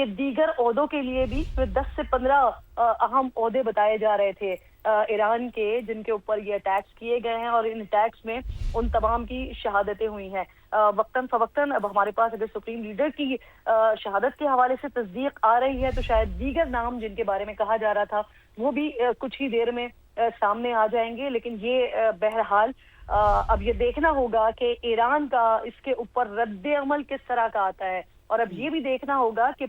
کہ دیگر عہدوں کے لیے بھی 10 سے 15 اہم عہدے بتائے جا رہے تھے ایران کے، جن کے اوپر یہ اٹیکس کیے گئے ہیں، اور ان اٹیکس میں ان تمام کی شہادتیں ہوئی ہیں۔ وقتاً فوقتاً اب ہمارے پاس اگر سپریم لیڈر کی شہادت کے حوالے سے تصدیق آ رہی ہے تو شاید دیگر نام جن کے بارے میں کہا جا رہا تھا وہ بھی کچھ ہی دیر میں سامنے آ جائیں گے۔ لیکن یہ بہرحال اب یہ دیکھنا ہوگا کہ ایران کا اس کے اوپر رد عمل کس طرح کا آتا ہے، اور اب یہ بھی دیکھنا ہوگا کہ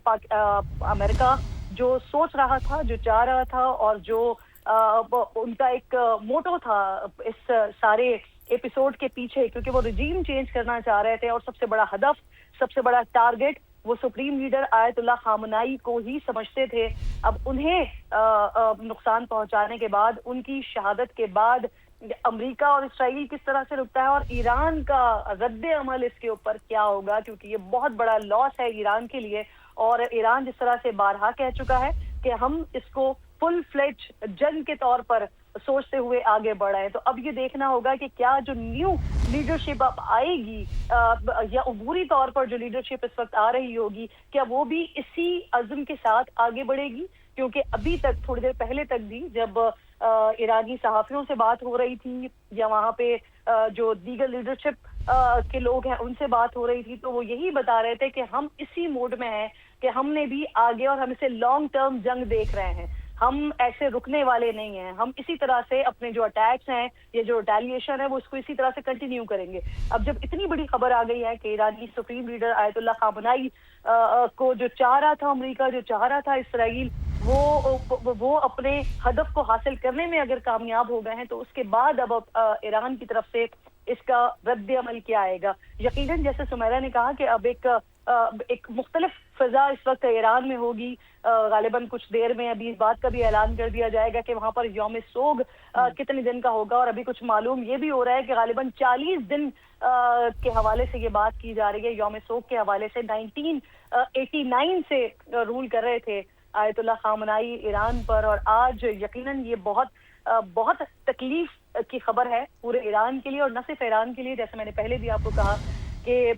امریکہ جو سوچ رہا تھا، جو چاہ رہا تھا، اور جو ان کا ایک موٹو تھا اس سارے ایپیسوڈ کے پیچھے، کیونکہ وہ رجیم چینج کرنا چاہ رہے تھے اور سب سے بڑا ہدف، سب سے بڑا ٹارگٹ وہ سپریم لیڈر آیت اللہ خامنائی کو ہی سمجھتے تھے۔ اب انہیں نقصان پہنچانے کے بعد، ان کی شہادت کے بعد امریکہ اور اسرائیل کس طرح سے رکتا ہے، اور ایران کا رد عمل اس کے اوپر کیا ہوگا، کیونکہ یہ بہت بڑا لاس ہے ایران کے لیے، اور ایران جس طرح سے بارہا کہہ چکا ہے کہ ہم اس کو فل فلیج جنگ کے طور پر سوچتے ہوئے آگے بڑھ رہے ہیں۔ تو اب یہ دیکھنا ہوگا کہ کیا جو نیو لیڈرشپ اب آئے گی، یا عبوری طور پر جو لیڈرشپ اس وقت آ رہی ہوگی، کیا وہ بھی اسی عزم کے ساتھ آگے بڑھے گی؟ کیونکہ ابھی تک، تھوڑی دیر پہلے تک بھی جب ایرانی صحافیوں سے بات ہو رہی تھی، یا وہاں پہ جو دیگر لیڈرشپ کے لوگ ہیں ان سے بات ہو رہی تھی، تو وہ یہی بتا رہے تھے کہ ہم اسی موڈ میں ہیں کہ ہم نے بھی آگے، اور ہم اسے لانگ ٹرم جنگ دیکھ رہے ہیں، ہم ایسے رکنے والے نہیں ہیں، ہم اسی طرح سے اپنے جو اٹیکس ہیں یا جو ریٹیلیشن ہے وہ اس کو اسی طرح سے کنٹینیو کریں گے۔ اب جب اتنی بڑی خبر آ گئی ہے کہ ایرانی سپریم لیڈر آیت اللہ خامنائی کو جو چاہ رہا تھا امریکہ، جو چاہ رہا تھا اسرائیل، وہ اپنے ہدف کو حاصل کرنے میں اگر کامیاب ہو گئے ہیں، تو اس کے بعد اب ایران کی طرف سے اس کا رد عمل کیا آئے گا؟ یقیناً جیسے سمیرا نے کہا کہ اب ایک مختلف فضا اس وقت ایران میں ہوگی۔ غالباً کچھ دیر میں ابھی اس بات کا بھی اعلان کر دیا جائے گا کہ وہاں پر یوم سوگ کتنے دن کا ہوگا، اور ابھی کچھ معلوم یہ بھی ہو رہا ہے کہ غالباً 40 دن کے حوالے سے یہ بات کی جا رہی ہے، یوم سوگ کے حوالے سے۔ 1989 سے رول کر رہے تھے آیت اللہ خامنائی ایران پر، اور آج یقیناً یہ بہت تکلیف کی خبر ہے پورے ایران کے لیے، اور نہ صرف ایران کے لیے، جیسے میں نے پہلے بھی آپ کو کہا کہ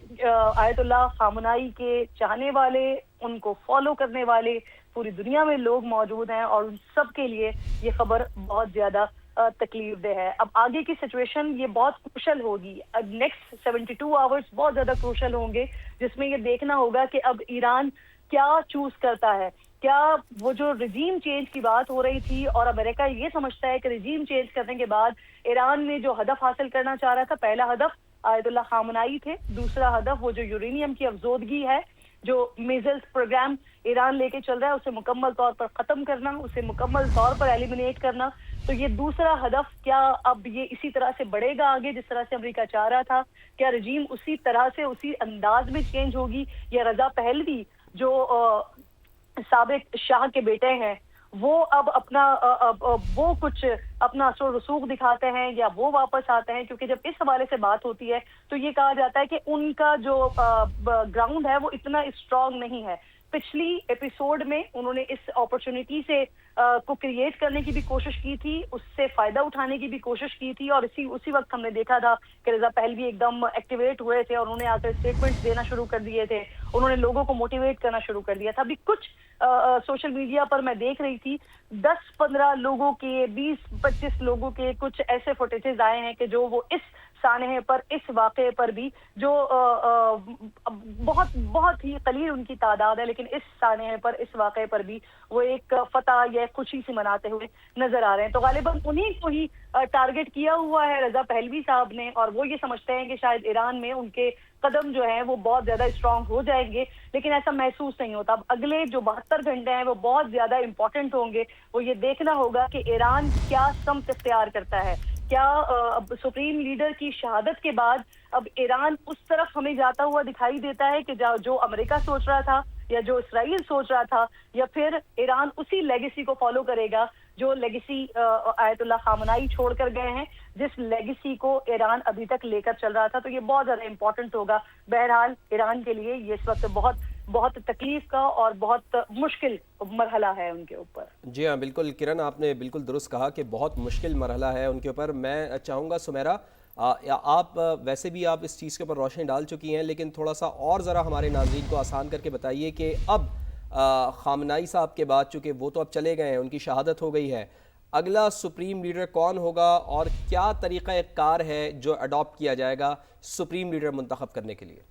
آیت اللہ خامنائی کے چاہنے والے، ان کو فالو کرنے والے پوری دنیا میں لوگ موجود ہیں، اور ان سب کے لیے یہ خبر بہت زیادہ تکلیف دہ ہے۔ اب آگے کی سچویشن یہ بہت کروشل ہوگی، اب نیکسٹ 72 آورز بہت زیادہ کروشل ہوں گے، جس میں یہ دیکھنا ہوگا کہ اب ایران کیا چوز کرتا ہے۔ کیا وہ جو رجیم چینج کی بات ہو رہی تھی، اور امریکہ یہ سمجھتا ہے کہ رجیم چینج کرنے کے بعد ایران نے جو ہدف حاصل کرنا چاہ رہا تھا، پہلا ہدف آیت اللہ خامنائی تھے، دوسرا ہدف وہ جو یورینیم کی افزودگی ہے، جو میزلز پروگرام ایران لے کے چل رہا ہے، اسے مکمل طور پر ختم کرنا، اسے مکمل طور پر ایلیمینیٹ کرنا۔ تو یہ دوسرا ہدف کیا اب یہ اسی طرح سے بڑھے گا آگے جس طرح سے امریکہ چاہ رہا تھا؟ کیا رجیم اسی طرح سے، اسی انداز میں چینج ہوگی، یا رضا پہلوی جو سابق شاہ کے بیٹے ہیں، وہ اب وہ کچھ اپنا اثر و رسوخ دکھاتے ہیں، یا وہ واپس آتے ہیں؟ کیونکہ جب اس حوالے سے بات ہوتی ہے تو یہ کہا جاتا ہے کہ ان کا جو گراؤنڈ ہے وہ اتنا اسٹرانگ نہیں ہے۔ پچھلی ایپیسوڈ میں انہوں نے اس اپرچونٹی سے کو کریٹ کرنے کی بھی کوشش کی تھی، اس سے فائدہ اٹھانے کی بھی کوشش کی تھی، اور اسی وقت ہم نے دیکھا تھا کہ رضا پہلوی ایک دم ایکٹیویٹ ہوئے تھے، اور انہوں نے آ کر اسٹیٹمنٹس دینا شروع کر دیے تھے، انہوں نے لوگوں کو موٹیویٹ کرنا شروع کر دیا تھا۔ ابھی کچھ سوشل میڈیا پر میں دیکھ رہی تھی 10-15 لوگوں کے، 20-25 لوگوں کے کچھ ایسے فوٹیجز آئے ہیں کہ جو وہ اس سانحے پر، اس واقعے پر بھی، جو بہت ہی قلیل ان کی تعداد ہے، لیکن اس سانحے پر، اس واقعے پر بھی وہ ایک فتح یا خوشی سے مناتے ہوئے نظر آ رہے ہیں۔ تو غالباً انہیں کو ہی ٹارگٹ کیا ہوا ہے رضا پہلوی صاحب نے، اور وہ یہ سمجھتے ہیں کہ شاید ایران میں ان کے قدم جو ہیں وہ بہت زیادہ اسٹرانگ ہو جائیں گے، لیکن ایسا محسوس نہیں ہوتا۔ اب اگلے جو 72 گھنٹے ہیں وہ بہت زیادہ امپورٹنٹ ہوں گے۔ وہ یہ دیکھنا ہوگا کہ ایران کیا سمت اختیار کرتا ہے، کیا اب سپریم لیڈر کی شہادت کے بعد اب ایران اس طرف ہمیں جاتا ہوا دکھائی دیتا ہے کہ جو امریکہ سوچ رہا تھا، یا جو اسرائیل سوچ رہا تھا، یا پھر ایران اسی لیگیسی کو فالو کرے گا جو لیگیسی آیت اللہ خامنائی چھوڑ کر گئے ہیں، جس لیگیسی کو ایران ابھی تک لے کر چل رہا تھا۔ تو یہ بہت زیادہ امپورٹنٹ ہوگا۔ بہرحال ایران کے لیے یہ اس وقت بہت تکلیف کا اور بہت مشکل مرحلہ ہے ان کے اوپر۔ جی ہاں، بالکل کرن، آپ نے بالکل درست کہا کہ بہت مشکل مرحلہ ہے ان کے اوپر۔ میں چاہوں گا سمیرا، آپ ویسے بھی آپ اس چیز کے اوپر روشنی ڈال چکی ہیں، لیکن تھوڑا سا اور ذرا ہمارے ناظرین کو آسان کر کے بتائیے کہ اب خامنائی صاحب کے بعد، چونکہ وہ تو اب چلے گئے ہیں، ان کی شہادت ہو گئی ہے، اگلا سپریم لیڈر کون ہوگا اور کیا طریقہ کار ہے جو اڈاپٹ کیا جائے گا سپریم لیڈر منتخب کرنے کے لیے؟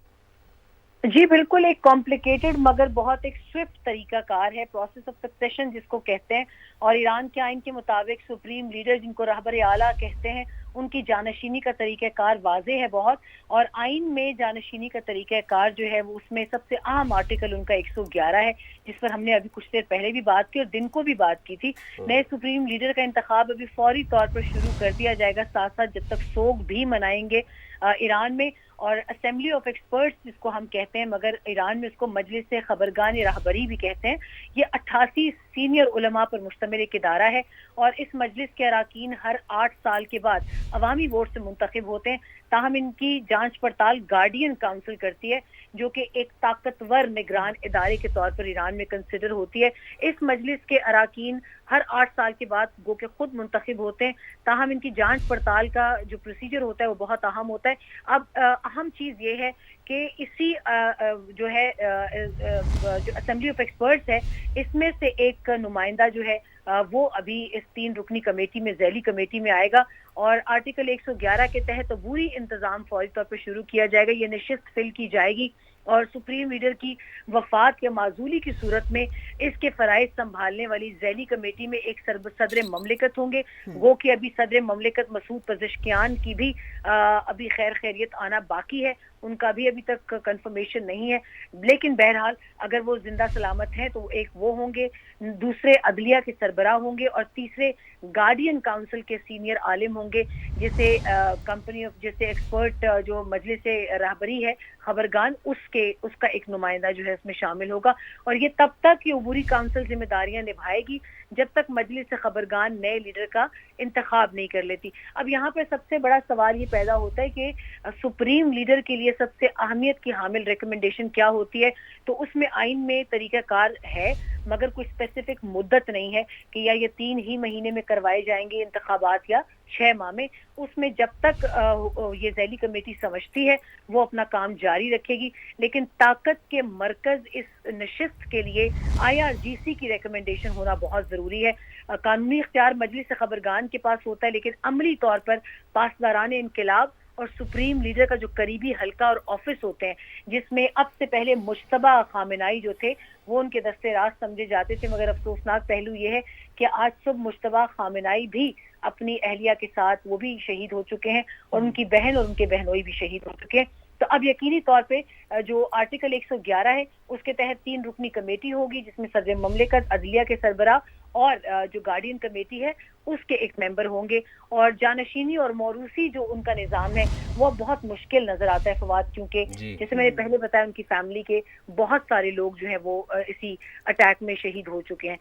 جی بالکل، ایک کمپلیکیٹڈ مگر بہت ایک سوئفٹ طریقہ کار ہے، پروسیس آف سکسیشن جس کو کہتے ہیں، اور ایران کے آئین کے مطابق سپریم لیڈر جن کو رہبر اعلیٰ کہتے ہیں ان کی جانشینی کا طریقہ کار واضح ہے بہت، اور آئین میں جانشینی کا طریقہ کار جو ہے وہ اس میں سب سے اہم آرٹیکل ان کا 111 ہے، جس پر ہم نے ابھی کچھ دیر پہلے بھی بات کی اور دن کو بھی بات کی تھی۔ نئے سپریم لیڈر کا انتخاب ابھی فوری طور پر شروع کر دیا جائے گا، ساتھ ساتھ جب تک سوگ بھی منائیں گے ایران میں، اور اسمبلی آف ایکسپرٹس جس کو ہم کہتے ہیں مگر ایران میں اس کو مجلس خبرگان راہبری بھی کہتے ہیں، یہ 88 سینئر علماء پر مشتمل ایک ادارہ ہے، اور اس مجلس کے اراکین ہر 8 سال کے بعد عوامی ووٹ سے منتخب ہوتے ہیں، تاہم ان کی جانچ پڑتال گارڈین کاؤنسل کرتی ہے جو کہ ایک طاقتور نگران ادارے کے طور پر ایران میں کنسیڈر ہوتی ہے۔ اس مجلس کے اراکین ہر 8 سال کے بعد گو کہ خود منتخب ہوتے ہیں، تاہم ان کی جانچ پڑتال کا جو پروسیجر ہوتا ہے وہ بہت اہم ہوتا ہے۔ اب اہم چیز یہ ہے کہ اسی جو ہے جو اسمبلی آف ایکسپرٹس ہے اس میں سے ایک نمائندہ جو ہے وہ ابھی اس 3 رکنی کمیٹی میں، ذیلی کمیٹی میں آئے گا، اور آرٹیکل 111 کے تحت عبوری انتظام فوری طور پر شروع کیا جائے گا، یہ نشست فل کی جائے گی، اور سپریم لیڈر کی وفات یا معزولی کی صورت میں اس کے فرائض سنبھالنے والی ذیلی کمیٹی میں ایک صدر مملکت ہوں گے، گو کہ ابھی صدر مملکت مسعود پزشکیان کی بھی ابھی خیر خیریت آنا باقی ہے، ان کا بھی ابھی تک کنفرمیشن نہیں ہے، لیکن بہرحال اگر وہ زندہ سلامت ہیں تو ایک وہ ہوں گے، دوسرے عدلیہ کے سربراہ ہوں گے، اور تیسرے گارڈین کاؤنسل کے سینئر عالم ہوں گے، جسے کمپنی آف جیسے ایکسپرٹ جو مجلس رہبری ہے خبرگان اس کا ایک نمائندہ جو ہے اس میں شامل ہوگا، اور یہ تب تک یہ عبوری کاؤنسل ذمہ داریاں نبھائے گی جب تک مجلس خبرگان نئے لیڈر کا انتخاب نہیں کر لیتی۔ اب یہاں پہ سب سے بڑا سوال یہ پیدا ہوتا ہے کہ سپریم لیڈر کے لیے سب سے اہمیت کی حامل ریکمنڈیشن کیا ہوتی ہے، تو اس میں آئین میں طریقہ کار ہے مگر کوئی اسپیسیفک مدت نہیں ہے کہ یا یہ 3 ہی مہینے میں کروائے جائیں گے انتخابات یا 6 ماہ میں، اس میں جب تک یہ ذیلی کمیٹی سمجھتی ہے وہ اپنا کام جاری رکھے گی، لیکن طاقت کے مرکز اس نشست کے لیے IRGC کی ریکمنڈیشن ہونا بہت ضروری ہے۔ قانونی اختیار مجلس خبرگان کے پاس ہوتا ہے، لیکن عملی طور پر پاسداران انقلاب اور سپریم لیڈر کا جو قریبی حلقہ اور آفس ہوتے ہیں، جس میں اب سے پہلے مجتبیٰ خامنائی جو تھے وہ ان کے دستے راست سمجھے جاتے تھے، مگر افسوسناک پہلو یہ ہے کہ آج صبح مجتبیٰ خامنائی بھی اپنی اہلیہ کے ساتھ وہ بھی شہید ہو چکے ہیں، اور ان کی بہن اور ان کے بہنوئی بھی شہید ہو چکے ہیں۔ تو اب یقینی طور پہ جو آرٹیکل 111 ہے اس کے تحت 3 رکنی کمیٹی ہوگی، جس میں صدر مملکت، عدلیہ کے سربراہ اور جو گارڈین کمیٹی ہے اس کے ایک ممبر ہوں گے، اور جانشینی اور موروثی جو ان کا نظام ہے وہ بہت مشکل نظر آتا ہے فواد، کیونکہ جیسے میں نے پہلے بتایا ان کی فیملی کے بہت سارے لوگ جو ہیں وہ اسی اٹیک میں شہید ہو چکے ہیں۔